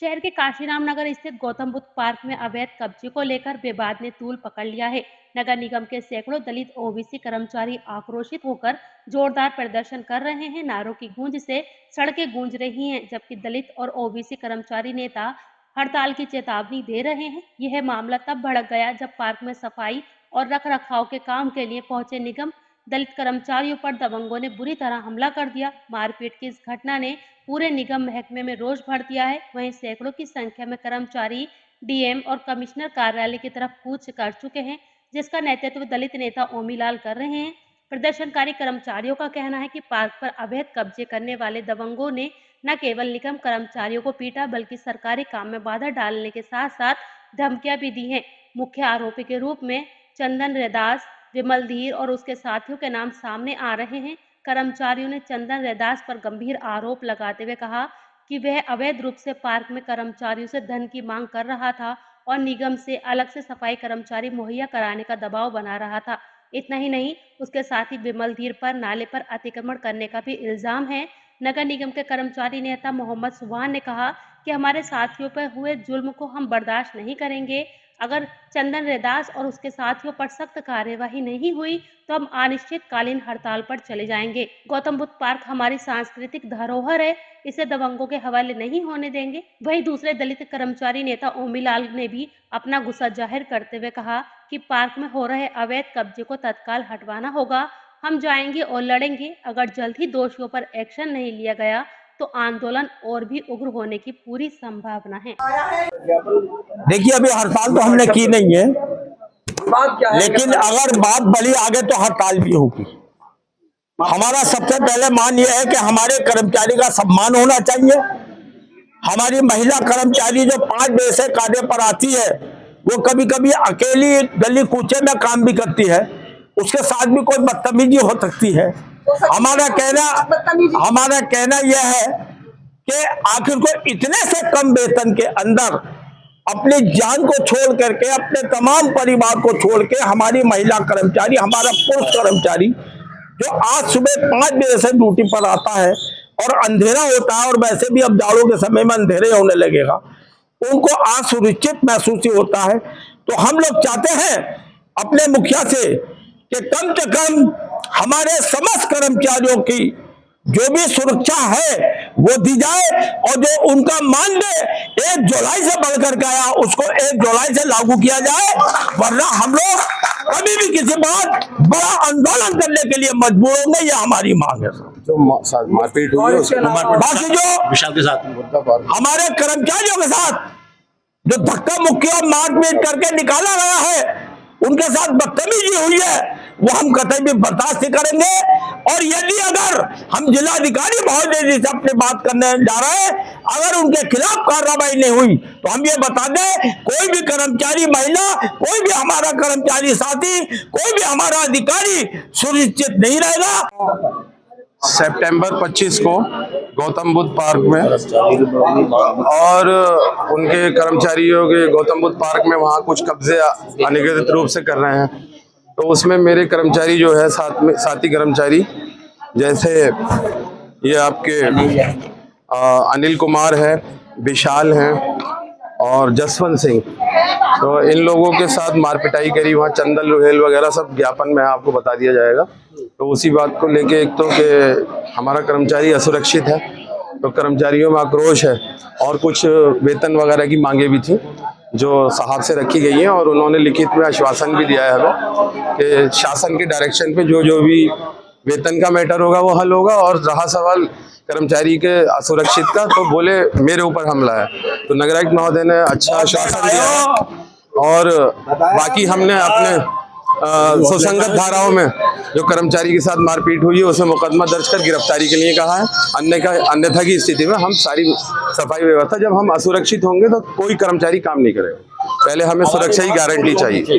शहर के काशीराम नगर स्थित गौतम बुद्ध पार्क में अवैध कब्जे को लेकर विवाद ने तूल पकड़ लिया है। नगर निगम के सैकड़ों दलित ओबीसी कर्मचारी आक्रोशित होकर जोरदार प्रदर्शन कर रहे हैं। नारों की गूंज से सड़कें गूंज रही हैं, जबकि दलित और ओबीसी कर्मचारी नेता हड़ताल की चेतावनी दे रहे हैं। यह मामला तब भड़क गया जब पार्क में सफाई और रखरखाव के काम के लिए पहुंचे निगम दलित कर्मचारियों पर दबंगों ने बुरी तरह हमला कर दिया। मारपीट की इस घटना ने पूरे निगम महकमे में रोष भर दिया है। वहीं सैकड़ों की संख्या में कर्मचारी डीएम और कमिश्नर कार्यालय की तरफ कूच कर चुके हैं, जिसका नेतृत्व दलित नेता ओमीलाल कर रहे हैं। प्रदर्शनकारी कर्मचारियों का कहना है कि पार्क पर अवैध कब्जे करने वाले दबंगों ने न केवल निगम कर्मचारियों को पीटा, बल्कि सरकारी काम में बाधा डालने के साथ साथ धमकियां भी दी हैं। मुख्य आरोपी के रूप में चंदन रैदास, विमल धीर और उसके साथियों के नाम सामने आ रहे हैं। कर्मचारियों ने चंदन रैदास पर गंभीर आरोप लगाते हुए कहा कि वह अवैध रूप से पार्क में कर्मचारियों से धन की मांग कर रहा था और निगम से अलग से सफाई कर्मचारी मुहैया कराने का दबाव बना रहा था। इतना ही नहीं, उसके साथी विमल धीर पर नाले पर अतिक्रमण करने का भी इल्जाम है। नगर निगम के कर्मचारी नेता मोहम्मद सुभान ने कहा कि हमारे साथियों पर हुए जुल्म को हम बर्दाश्त नहीं करेंगे। अगर चंदन रैदास और उसके साथियों पर सख्त कार्यवाही नहीं हुई तो हम अनिश्चितकालीन हड़ताल पर चले जाएंगे। गौतम बुद्ध पार्क हमारी सांस्कृतिक धरोहर है, इसे दबंगों के हवाले नहीं होने देंगे। वहीं दूसरे दलित कर्मचारी नेता ओमीलाल ने भी अपना गुस्सा जाहिर करते हुए कहा कि पार्क में हो रहे अवैध कब्जे को तत्काल हटवाना होगा। हम जाएंगे और लड़ेंगे। अगर जल्द ही दोषियों पर एक्शन नहीं लिया गया तो आंदोलन और भी उग्र होने की पूरी संभावना है। देखिए, अभी हड़ताल तो हमने की नहीं है, लेकिन अगर बात बढ़ी आगे तो हड़ताल भी होगी। हमारा सबसे पहले मान यह है कि हमारे कर्मचारी का सम्मान होना चाहिए। हमारी महिला कर्मचारी जो 5 बजे से कार्य पर आती है, वो कभी कभी अकेली गली कूचे में काम भी करती है, उसके साथ भी कोई बदतमीजी हो सकती है। हमारा कहना यह है कि आखिर को इतने से कम वेतन के अंदर अपनी जान को छोड़ करके, अपने तमाम परिवार को छोड़ के हमारी महिला कर्मचारी, हमारा पुरुष कर्मचारी जो आज सुबह 5 बजे से ड्यूटी पर आता है और अंधेरा होता है, और वैसे भी अब जाड़ों के समय में अंधेरे होने लगेगा, उनको असुरक्षित महसूस होता है। तो हम लोग चाहते हैं अपने मुखिया से कम हमारे समस्त कर्मचारियों की जो भी सुरक्षा है वो दी जाए, और जो उनका मानदेय 1 जुलाई से बढ़कर गया उसको 1 जुलाई से लागू किया जाए, वरना हम लोग कभी भी किसी बात बड़ा आंदोलन करने के लिए मजबूर होंगे। ये हमारी मांग है। जो मारपीट हुई है, बाकी जो हमारे कर्मचारियों के साथ जो धक्का मुक्की और मारपीट करके निकाला गया है, उनके साथ बदतमीजी हुई है, वो हम कतई भी बर्दाश्त नहीं करेंगे। और यदि अगर हम जिलाधिकारी महोदय जी से अपनी बात करने जा रहे हैं, अगर उनके खिलाफ कार्रवाई नहीं हुई तो हम ये बता दें, कोई भी कर्मचारी महिला, कोई भी हमारा कर्मचारी साथी, कोई भी हमारा अधिकारी सुरक्षित नहीं रहेगा। सितंबर 25 को गौतम बुद्ध पार्क में और उनके कर्मचारियों के गौतम बुद्ध पार्क में वहाँ कुछ कब्जे अनियमित रूप से कर रहे हैं। तो उसमें मेरे कर्मचारी जो है साथी कर्मचारी, जैसे ये आपके अनिल कुमार है, विशाल हैं और जसवंत सिंह, तो इन लोगों के साथ मारपिटाई करी। वहाँ चंदन लोहेल वगैरह सब ज्ञापन में आपको बता दिया जाएगा। तो उसी बात को लेके, एक तो कि हमारा कर्मचारी असुरक्षित है, तो कर्मचारियों में आक्रोश है, और कुछ वेतन वगैरह की मांगे भी थी जो साहब से रखी गई हैं, और उन्होंने लिखित में आश्वासन भी दिया है हमें कि शासन के डायरेक्शन पे जो भी वेतन का मैटर होगा वो हल होगा। और रहा सवाल कर्मचारी के असुरक्षित का, तो बोले मेरे ऊपर हमला है। तो नगरायुक्त महोदय ने अच्छा आश्वासन दिया, और बाकी हमने अपने सुसंगत धाराओं में जो कर्मचारी के साथ मारपीट हुई है उसमें मुकदमा दर्ज कर गिरफ्तारी के लिए कहा है। अन्यथा की स्थिति में हम सारी सफाई व्यवस्था, जब हम असुरक्षित होंगे तो कोई कर्मचारी काम नहीं करेगा। पहले हमें सुरक्षा की गारंटी चाहिए।